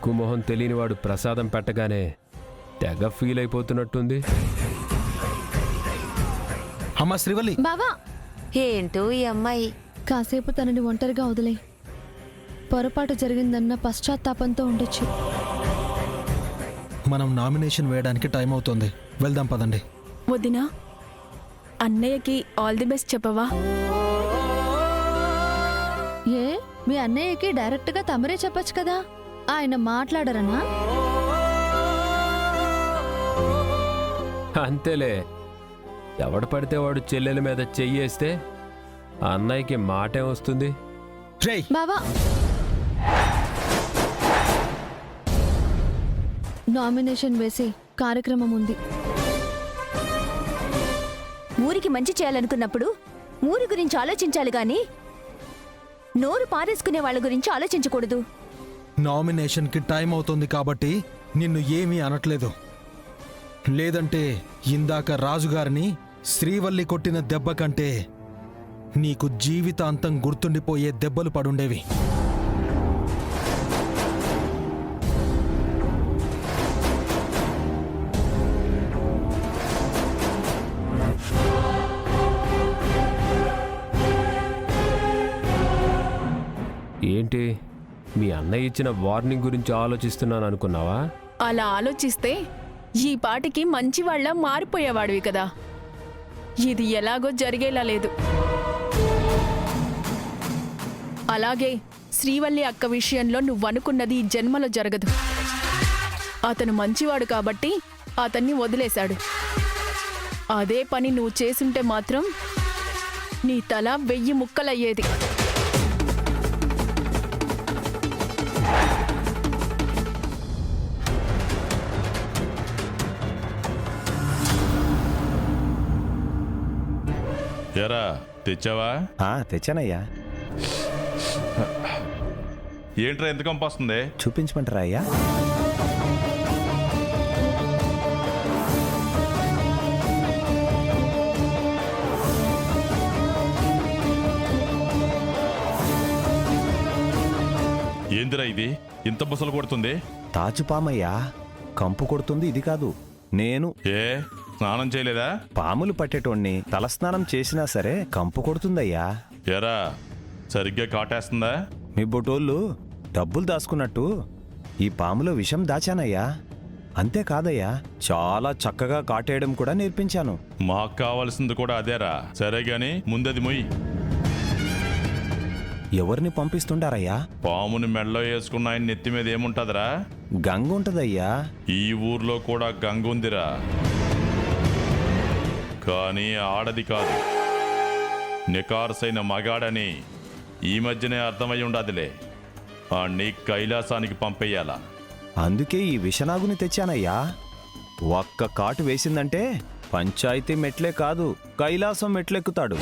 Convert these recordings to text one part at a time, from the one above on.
ముక్కు మొహం తెలియనివాడు ప్రసాదం పెట్టగానే తెగ ఫీల్ అయిపోతున్నట్టుంది. అమ్మా శ్రీవల్లి. బావా, ఏంటో ఈ అమ్మాయి. కాసేపు తనని ఒంటరిగా వదిలే. పొరపాటు జరిగిందన్న పశ్చాత్తాపంతో ఉండొచ్చు. మనం నామినేషన్ వేయడానికి టైం అవుతుంది, వెళ్దాం పదండి. వదినా, అన్నయ్యకి ఆల్ ది బెస్ట్ చెప్పవా? ఏ, మీ అన్నయ్యకి డైరెక్ట్గా తమరే చెప్పొచ్చు కదా, ఆయన మాట్లాడరనా? అంతేలే, ఎవడు పడితే వాడు చెల్లెల మీద చెయ్యేస్తే అన్నయ్యకి మాటే వస్తుంది. రేయ్ బావా, నామినేషన్ వేసి కార్యక్రమం ఉంది. ఊరికి మంచి చేయాలనుకున్నప్పుడు ఊరి గురించి ఆలోచించాలి గాని నోరు పారేసుకునే వాళ్ళ గురించి ఆలోచించకూడదు. నామినేషన్కి టైం అవుతుంది కాబట్టి నిన్ను ఏమీ అనట్లేదు. లేదంటే ఇందాక రాజుగారిని శ్రీవల్లి కొట్టిన దెబ్బ కంటే నీకు జీవితాంతం గుర్తుండిపోయే దెబ్బలు పడుండేవి. ఏంటి, మీ అన్నయ్య ఇచ్చిన వార్నింగ్ గురించి ఆలోచిస్తున్నాను అనుకున్నావా? అలా ఆలోచిస్తే ఈ పాటికి మంచివాళ్లా మారిపోయేవాడివి కదా. ఇది ఎలాగో జరిగేలా లేదు. అలాగే శ్రీవల్లి అక్క విషయంలో నువ్వనుకున్నది ఈ జన్మలో జరగదు. అతను మంచివాడు కాబట్టి అతన్ని వదిలేశాడు. అదే పని నువ్వు చేసుంటే మాత్రం నీ తల 1000 ముక్కలయ్యేది. ఎరా తెచ్చావా? తెచ్చానయ్యా. ఏంట్రా ఎంత కంపు వస్తుంది? చూపించమంటారా అయ్యా? ఏందిరా ఇది ఇంత బుసలు కొడుతుంది? తాచుపామయ్యా, కంపు కొడుతుంది. ఇది కాదు, నేను ఏ స్నానం చేయలేదా? పాములు పట్టేటోణ్ణి, తలస్నానం చేసినా సరే కంపు కొడుతుందయ్యా. ఎరా సరిగ్గా కాటేస్తుందా? మీ బొటోళ్ళు డబ్బులు దాచుకున్నట్టు ఈ పాములో విషం దాచానయ్యా. అంతేకాదయ్యా, చాలా చక్కగా కాటేయడం కూడా నేర్పించాను. మాకు కావాల్సింది కూడా అదేరా. సరే గాని ముందది మొయ్యి. ఎవరిని పంపిస్తుండారయ్యా? పాముని మెడలో వేసుకున్న ఆయన నెత్తి మీద ఏముంటదిరా? గంగ ఉంటదయ్యా. ఈ ఊర్లో కూడా గంగ ఉందిరా, కానీ ఆడది కాదు, నికార్సైన మగాడని ఈ మధ్యనే అర్థమై ఉండదులే. నీ కైలాసానికి పంపేయాలా? అందుకే ఈ విషనాగుని తెచ్చానయ్యా. ఒక్క కాటు వేసిందంటే పంచాయతీ మెట్లే కాదు, కైలాసం మెట్లెక్కుతాడు.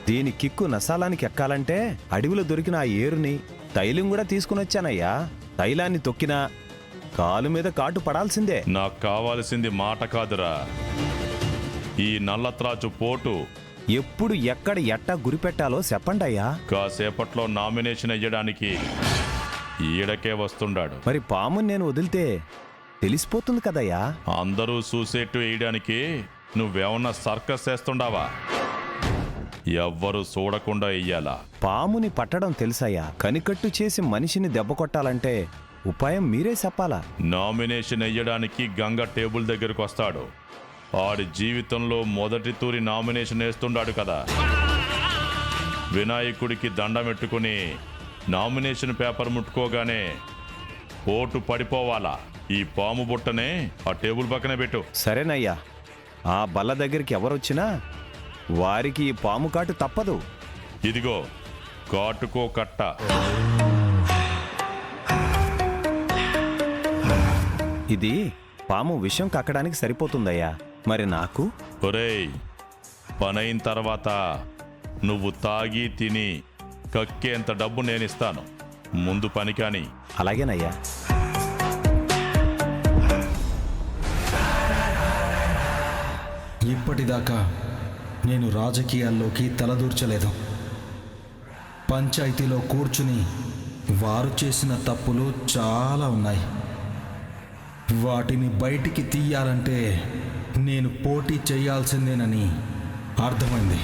దీని కిక్కు నసాలానికి ఎక్కాలంటే అడవిలో దొరికిన ఆ ఏరుని, తైలం కూడా తీసుకునొచ్చానయ్యా. తైలాన్ని తొక్కినా కాలు మీద కాటు పడాల్సిందే. నాకు కావాల్సింది మాట కాదురా, ఈ నల్లత్రాచు పోటు. ఎప్పుడు ఎక్కడ ఎట్టా గురిపెట్టాలో చెప్పండయ్యా. కాసేపట్లో నామినేషన్ అయ్యడానికి ఈడకే వస్తుండాడు. మరి పాముని నేను వదిలితే తెలిసిపోతుంది కదయ్యా. అందరూ చూసేట్టు వేయడానికి నువ్వేమన్నా సర్కస్ చేస్తుండావా? ఎవ్వరూ చూడకుండా వెయ్యాలా? పాముని పట్టడం తెలుసయ్యా, కనికట్టు చేసి మనిషిని దెబ్బ కొట్టాలంటే ఉపాయం మీరే చెప్పాలా. నామినేషన్ అయ్యడానికి గంగ టేబుల్ దగ్గరకు వస్తాడు. ఆడి జీవితంలో మొదటి తూరి నామినేషన్ వేస్తుండాడు కదా. వినాయకుడికి దండమెట్టుకుని నామినేషన్ పేపర్ ముట్టుకోగానే ఓటు పడిపోవాలా. ఈ పాము బుట్టనే ఆ టేబుల్ పక్కనే పెట్టు. సరేనయ్యా, ఆ బల్ల దగ్గరికి ఎవరొచ్చినా వారికి ఈ పాము కాటు తప్పదు. ఇదిగో కాటుకో కట్ట. ఇది పాము విషం కక్కడానికి సరిపోతుందయ్యా. మరి నాకు? ఒరేయ్, పనైన తర్వాత నువ్వు తాగి తిని కక్కేంత డబ్బు నేనిస్తాను. ముందు పని కాని. అలాగేనయ్యా. ఇప్పటిదాకా నేను రాజకీయాల్లోకి తలదూర్చలేదు. పంచాయతీలో కూర్చుని వారు చేసిన తప్పులు చాలా ఉన్నాయి. వాటిని బయటికి తీయాలంటే నేను పోటీ చేయాల్సిందేనని అర్థమైంది.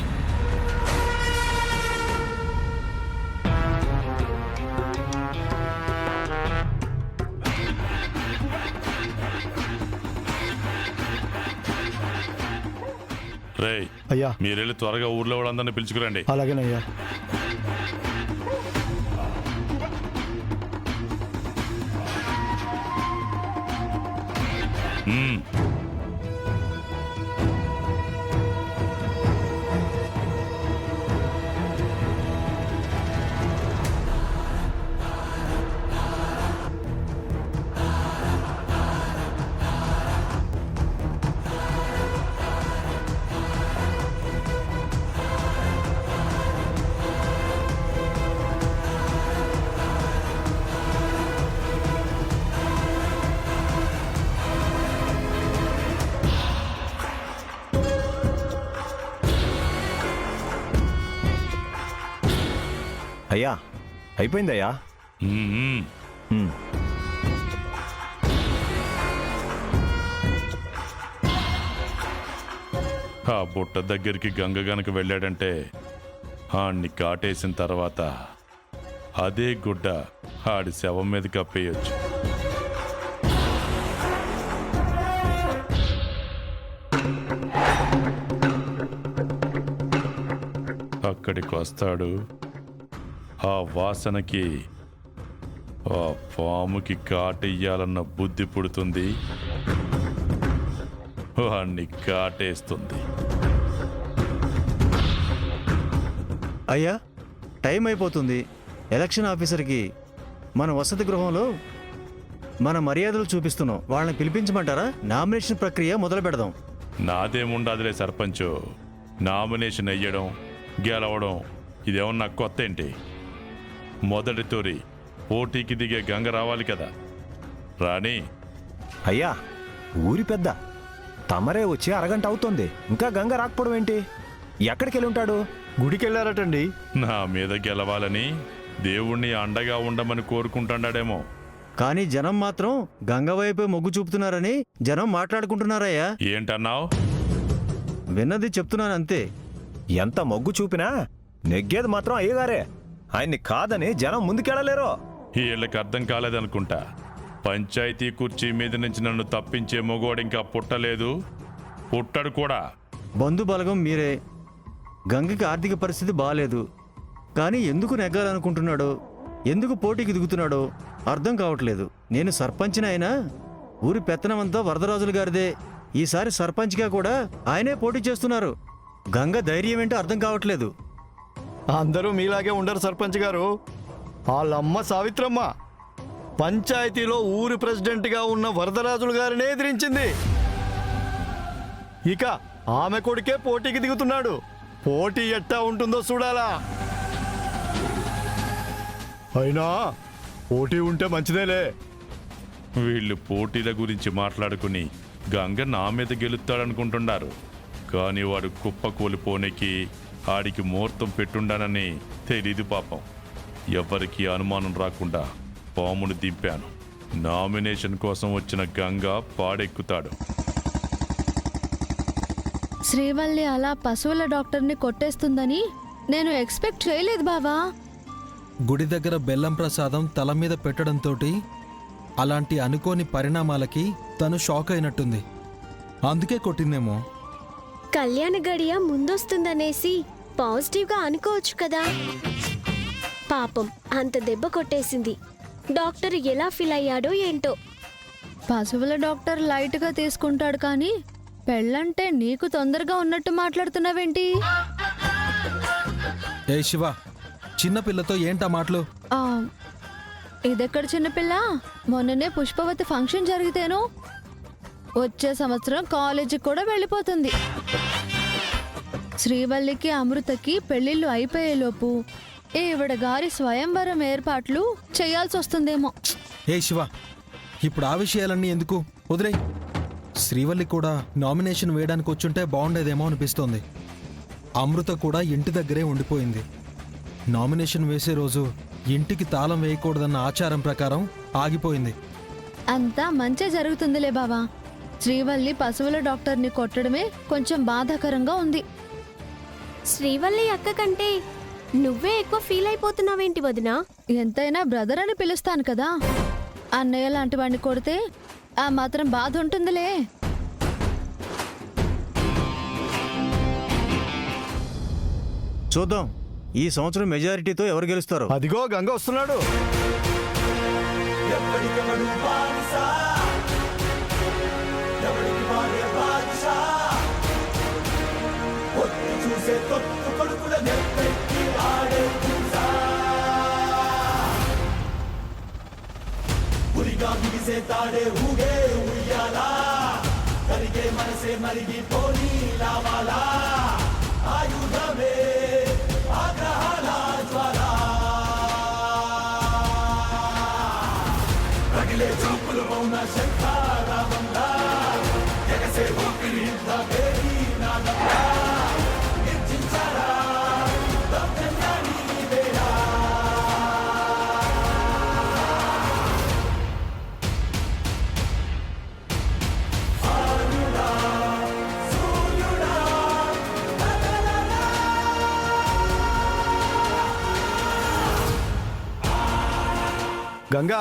రేయ్ అయ్యా మీరెళ్ళి త్వరగా ఊర్లో వాళ్ళందరినీ పిలుచుకురండి. అలాగేనయ్యా. అయ్యా అయిపోయిందయ్యా. మ్మ్. హ్మ్. ఆ బుట్ట దగ్గరికి గంగ గనక వెళ్ళాడంటే ఆడిని కాటేసిన తర్వాత అదే గుడ్డ ఆడి శవం మీద కప్పేయచ్చు. అక్కడికి వస్తాడు. ఆ వాసనకి ఆ పాముకి కాటెయ్యాలన్న బుద్ధి పుడుతుంది. వాణ్ణి కాటేస్తుంది. అయ్యా టైం అయిపోతుంది. ఎలక్షన్ ఆఫీసర్కి మన వసతి గృహంలో మన మర్యాదలు చూపిస్తున్నాం. వాళ్ళని పిలిపించమంటారా? నామినేషన్ ప్రక్రియ మొదలు పెడదాం. నాదేముండదులే సర్పంచు. నామినేషన్ అయ్యడం గెలవడం ఇదేమన్నా కొత్త ఏంటి? మొదటి తొరి పోటీకి దిగే గంగ రావాలి కదా. రాణి అయ్యా ఊరి పెద్ద తమరే వచ్చి అరగంట అవుతోంది, ఇంకా గంగ రాకపోవడం ఏంటి? ఎక్కడికి వెళ్ళి ఉంటాడు? గుడికి వెళ్ళారటండి. నా మీద గెలవాలని దేవుణ్ణి అండగా ఉండమని కోరుకుంటాడేమో. కానీ జనం మాత్రం గంగ వైపే మొగ్గు చూపుతున్నారని జనం మాట్లాడుకుంటున్నారయ్యా. ఏంటన్నావు? విన్నది చెప్తున్నాను అంతే. ఎంత మొగ్గు చూపినా నెగ్గేది మాత్రం అయ్యగారే. ఆయన్ని కాదని జనం ముందుకెళ్ళలేరు. వీళ్ళకి అర్థం కాలేదనుకుంటా. పంచాయతీ కుర్చీ మీద నుంచి నన్ను తప్పించే మొగోడు ఇంకా పుట్టలేదు, పుట్టడు కూడా. బంధు బలగం మీరే. గంగకి ఆర్థిక పరిస్థితి బాగాలేదు. కానీ ఎందుకు నెగ్గాలనుకుంటున్నాడో, ఎందుకు పోటీకి దిగుతున్నాడో అర్థం కావట్లేదు. నేను సర్పంచ్ని అయినా ఊరి పెత్తనమంతా వరదరాజులు గారిదే. ఈసారి సర్పంచ్గా కూడా ఆయనే పోటీ చేస్తున్నారు. గంగ ధైర్యం ఏంటో అర్థం కావట్లేదు. అందరూ మీలాగే ఉండరు సర్పంచ్ గారు. వాళ్ళమ్మ సావిత్రమ్మ పంచాయతీలో ఊరి ప్రెసిడెంట్గా ఉన్న వరదరాజులు గారినే ఎదిరించింది. ఇక ఆమె కొడుకే పోటీకి దిగుతున్నాడు. పోటీ ఎట్టా ఉంటుందో చూడాలా. అయినా పోటీ ఉంటే మంచిదేలే. వీళ్ళు పోటీల గురించి మాట్లాడుకుని గంగ నా మీద గెలుస్తాడనుకుంటున్నారు. కానీ వాడు కుప్ప కూలిపోనికి ఆడికి ముహూర్తం పెట్టుండానని తెలీదు పాపం. ఎవరికి అనుమానం రాకుండా పామును దింపాను. నామినేషన్ కోసం వచ్చిన గంగ పాడెక్కుతాడు. శ్రీవల్లి అలా పశువుల డాక్టర్ని కొట్టేస్తుందని నేను ఎక్స్పెక్ట్ చేయలేదు బావా. గుడి దగ్గర బెల్లం ప్రసాదం తల మీద పెట్టడంతో అలాంటి అనుకోని పరిణామాలకి తను షాక్ అయినట్టుంది. అందుకే కొట్టిందేమో. కళ్యాణ గడియ ముందొస్తుందనేసి పాజిటివ్గా అనుకోవచ్చు కదా. పాపం అంత దెబ్బ కొట్టేసింది. డాక్టర్ ఎలా ఫీల్ అయ్యాడో ఏంటో. పశువుల డాక్టర్ లైట్గా తీసుకుంటాడు కానీ పెళ్ళంటే నీకు తొందరగా ఉన్నట్టు మాట్లాడుతున్నావేంటి? ఏ శివ, చిన్నపిల్లతో ఏంటా మాటలు? ఆ, ఇదెక్కడ చిన్నపిల్ల? మొన్ననే పుష్పవతి ఫంక్షన్ జరిగితేను వచ్చే సంవత్సరం కాలేజీకి కూడా వెళ్ళిపోతుంది. శ్రీవల్లికి అమృతకి పెళ్లిళ్ళు అయిపోయేలోపు ఈవిడ గారి స్వయంవరం ఏర్పాట్లు చేయాల్సి వస్తుందేమో. ఏ శివ, ఇప్పుడు ఆ విషయాలన్నీ ఎందుకు? వదిలే. శ్రీవల్లి కూడా నామినేషన్ వేయడానికి వచ్చుంటే బాగుండేదేమో అనిపిస్తోంది. అమృత కూడా ఇంటి దగ్గరే ఉండిపోయింది. నామినేషన్ వేసే రోజు ఇంటికి తాళం వేయకూడదన్న ఆచారం ప్రకారం ఆగిపోయింది. అంతా మంచే జరుగుతుందిలే బావా. శ్రీవల్లి పశువుల డాక్టర్ని కొట్టడమే కొంచెం బాధాకరంగా ఉంది. శ్రీవల్లి అక్క కంటే నువ్వే ఎక్కువ ఫీల్ అయిపోతున్నావేంటి వదినా? ఎంతైనా బ్రదర్ అని పిలుస్తాను కదా. అన్నయ్య లాంటి వాడిని కొడితే ఆ మాత్రం బాధ ఉంటుందిలే. చూద్దాం ఈ సంవత్సరం మెజారిటీతో ఎవరు గెలుస్తారో. అదిగో గంగ వస్తున్నాడు. గంగా,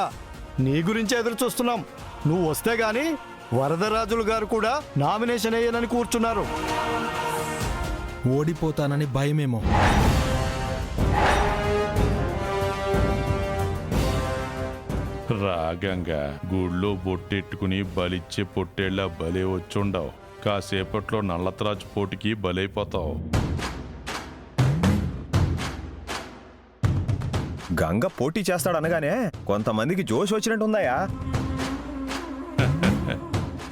నీ గురించి ఎదురు చూస్తున్నాం. నువ్వు వస్తే గాని వరదరాజులు గారు కూడా నామినేషన్ వేయనని కూర్చున్నారు. ఓడిపోతానని భయమేమో. రాగంగా గుళ్ళో బొట్టెట్టుకుని బలిచ్చే పొట్టేళ్ళ బలే వచ్చుండవు. కాసేపట్లో నల్లతరాజు పోటీకి బలైపోతావు. గంగ పోటీ చేస్తాడనగానే కొంతమందికి జోష్ వచ్చినట్టుందాయా?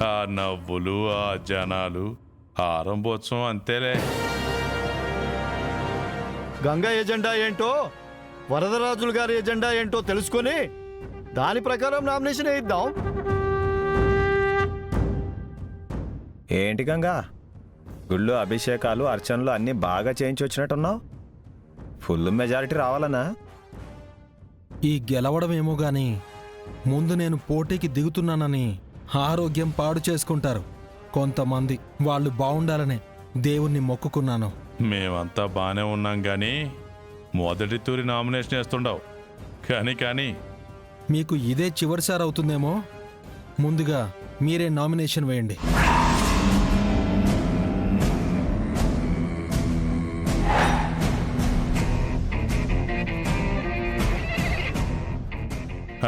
ఆ నవ్వులు, ఆ జనాలు, ఆరంభోత్సవం అంతేలే. గంగా ఎజెండా ఏంటో, వరదరాజులు గారి ఎజెండా ఏంటో తెలుసుకొని దాని ప్రకారం నామినేషన్ వేయిద్దాం. ఏంటి గంగా, గుళ్ళు అభిషేకాలు అర్చనలు అన్నీ బాగా చేయించి వచ్చినట్టున్నావు. Full majority రావాలనా? ఈ గెలవడమేమో గాని ముందు నేను పోటీకి దిగుతున్నానని ఆరోగ్యం పాడు చేసుకుంటారు కొంతమంది. వాళ్ళు బాగుండాలనే దేవుణ్ణి మొక్కుకున్నాను. మేమంతా బానే ఉన్నాం గాని మొదటి తూరి నామినేషన్ వేస్తుండవు. కానీ మీకు ఇదే చివరిసారి అవుతుందేమో. ముందుగా మీరే నామినేషన్ వేయండి.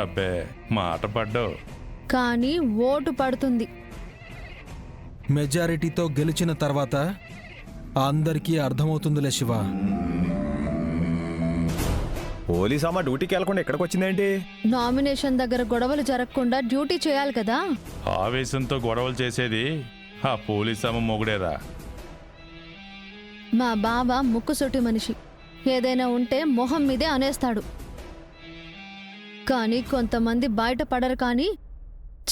అబ్బే, మాట పడ్డావు. కానీ ఓటు పడుతుంది. మెజారిటీతో గెలిచిన తర్వాత అందరికీ అర్థమవుతుందిలే శివ. పోలీస్ అమ్మ డ్యూటీకి వెళ్లకుండా ఎక్కడికి వచ్చిందేంటి? నామినేషన్ దగ్గర గొడవలు జరగకుండా డ్యూటీ చేయాలి కదా. ఆవేశంతో గొడవలు చేసేది ఆ పోలీస్ అమ్మ మొగుడేరా. మా బావ ముక్కుసూటి మనిషి. ఏదైనా ఉంటే మొహం మీదే అనేస్తాడు. కానీ కొంతమంది బయటపడరు. కానీ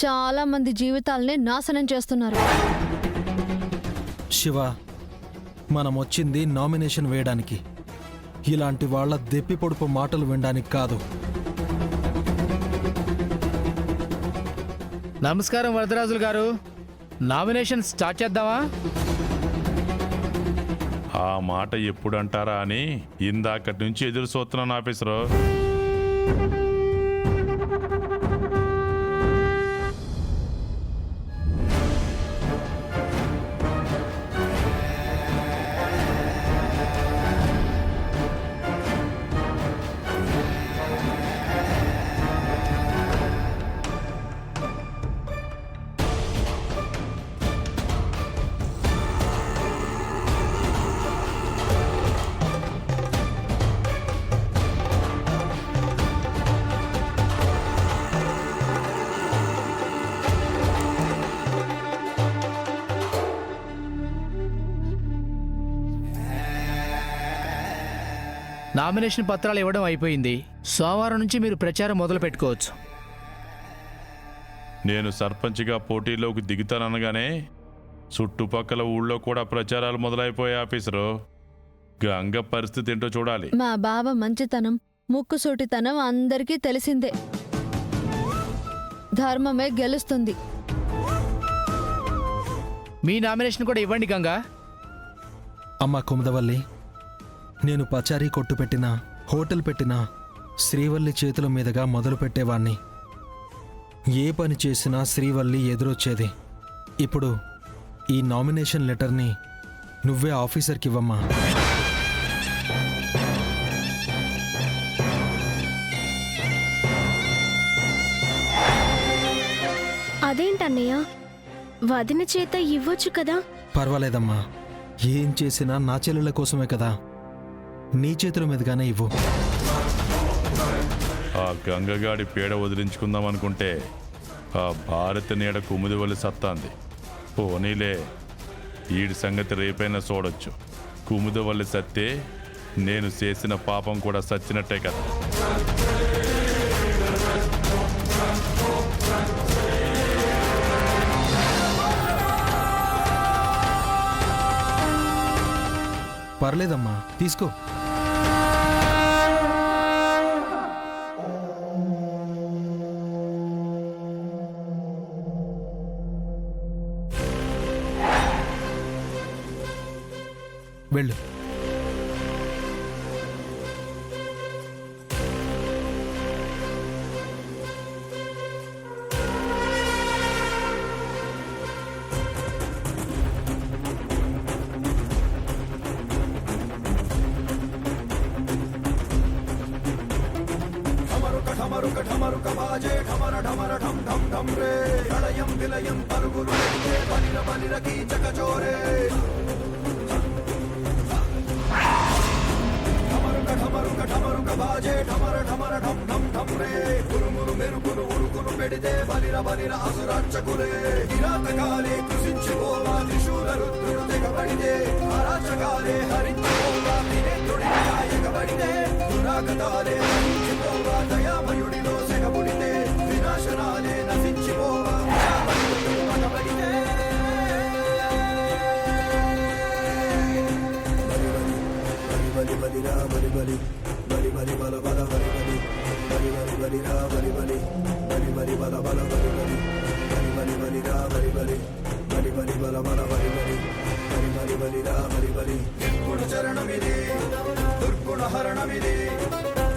చాలా మంది జీవితాలనే నాశనం చేస్తున్నారు. శివ, మనం వచ్చింది నామినేషన్ వేయడానికి, ఇలాంటి వాళ్ళ దెప్పి పొడుపు మాటలు వినడానికి కాదు. నమస్కారం వరదరాజులు గారు, నామినేషన్ స్టార్ట్ చేద్దామా? ఆ మాట ఎప్పుడు అంటారా అని ఇందాకటి నుంచి ఎదురు చూస్తున్నాను ఆఫీసరు. నామినేషన్ పత్రాలు ఇవ్వడం అయిపోయింది. సోమవారం నుంచి మీరు ప్రచారం మొదలు పెట్టుకోవచ్చు. నేను సర్పంచ్గా పోటీలోకి దిగుతాననగానే చుట్టుపక్కల ఊళ్ళో కూడా ప్రచారాలు మొదలైపోయాయి ఆఫీసరు. గంగ పరిస్థితి ఏంటో చూడాలి. మా బావ మంచితనం, ముక్కుసూటితనం అందరికీ తెలిసిందే. ధర్మమే గెలుస్తుంది. మీ నామినేషన్ కూడా ఇవ్వండి గంగా. అమ్మా కుముదవల్లి, నేను పచారీ కొట్టు పెట్టినా హోటల్ పెట్టినా శ్రీవల్లి చేతుల మీదుగా మొదలు పెట్టేవాణ్ణి. ఏ పని చేసినా శ్రీవల్లి ఎదురొచ్చేది. ఇప్పుడు ఈ నామినేషన్ లెటర్ని నువ్వే ఆఫీసర్కి ఇవ్వమ్మా. అదేంటన్నయ్య, వదిన చేత ఇవ్వచ్చు కదా? పర్వాలేదమ్మా, ఏం చేసినా నా చెల్లెల కోసమే కదా. నీ చేతుల మీదుగానే ఇవ్వు. ఆ గంగగాడి పీడ వదిలించుకుందాం అనుకుంటే ఆ భారత నీడ కుముదివల్లి సత్తాంది. పోనీలే, ఈడి సంగతి రేపైనా చూడొచ్చు. కుముదివల్లి సత్తే నేను చేసిన పాపం కూడా సచ్చినట్టే కదా. పర్లేదమ్మా, తీసుకో. వెళ్ళు.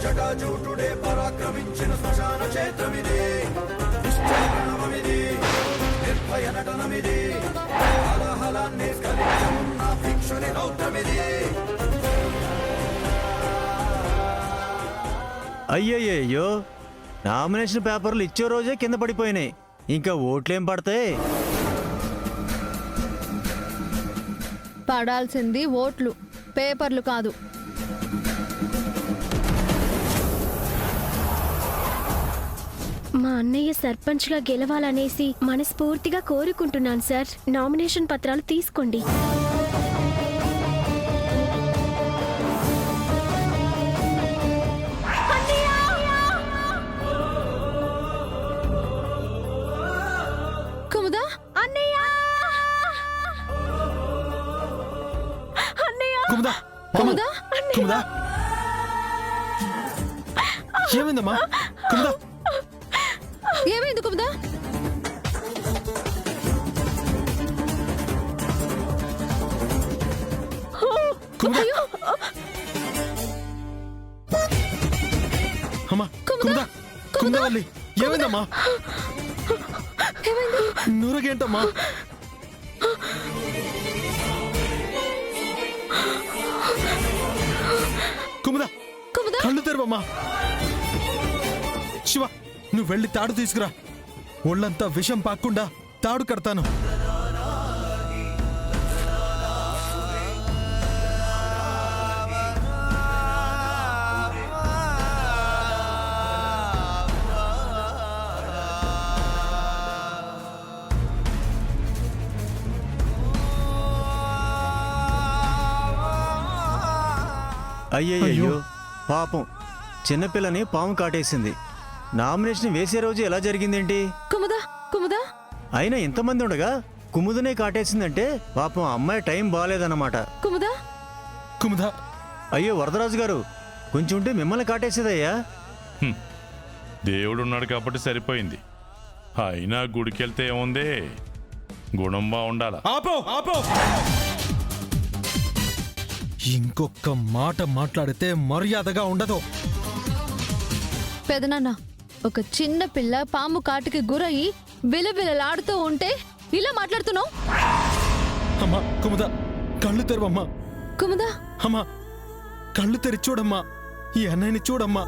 జటాజూటుడే పరాక్రమించిన శ్మశాన క్షేత్రమిది. నిర్భయ నటనమిది. హలహలాన్ని స్కలించనున్న భిక్షుని రౌద్రమిది. అయ్యయ్యో, నామినేషన్ పేపర్లు ఇచ్చే రోజే కింద పడిపోయినాయి. ఇంకా ఓట్లేం పడతాయి? పడాల్సింది ఓట్లు, పేపర్లు కాదు. మా అన్నయ్య సర్పంచ్గా గెలవాలనేసి మనస్ఫూర్తిగా కోరుకుంటున్నాను సార్. నామినేషన్ పత్రాలు తీసుకోండి. కుముదా, అన్నయ్య! అన్నయ్య! కుముదా, కుముదా, కుముదా, ఏమైందమ్మా? కుముదా, ఏమైంది కుముదా? కుముదా, అమ్మా, కుముదా, కుముదవల్లి, ఏమైందమ్మా? నూరగేంటమ్మా? కుముదా, కళ్ళు తెరవమ్మా. శివ, నువ్వు వెళ్ళి తాడు తీసుకురా. ఒళ్ళంతా విషం పాక్కుండా తాడు కడతాను. అయ్యయ్యో, పాపం చిన్నపిల్లని పాము కాటేసింది. నామినేషన్ వేసే రోజు ఎలా జరిగిందేంటి? కుముదా, కుముదా, అయినా ఇంతమంది ఉండగా కుముదనే కాటేసిందంటే పాపం అమ్మాయి టైం బాగాలేదన్నమాట. కుముదా, కుముదా, అయ్యో వరదరాజు గారు, కొంచెం ఉంటే మిమ్మల్ని కాటేసేదయ్యా. దేవుడు ఉన్నాడు కాబట్టి సరిపోయింది. అయినా గుడికెళ్తే ఏముంది, గుణం బాగుండాల. ఆపో ఆపో, ఇంకొక మాట మాట్లాడితే మర్యాదగా ఉండదు. పెదనాన్న, ఒక చిన్న పిల్ల పాము కాటికి గురయ్యి విలవిలలాడుతూ ఉంటే ఇలా మాట్లాడుతున్నావు? అమ్మా కుముద, కళ్ళు తెరవమ్మా. కుముదా, అమ్మా కళ్ళు తెరి చూడమ్మా, ఈ అన్నయ్యని చూడమ్మా.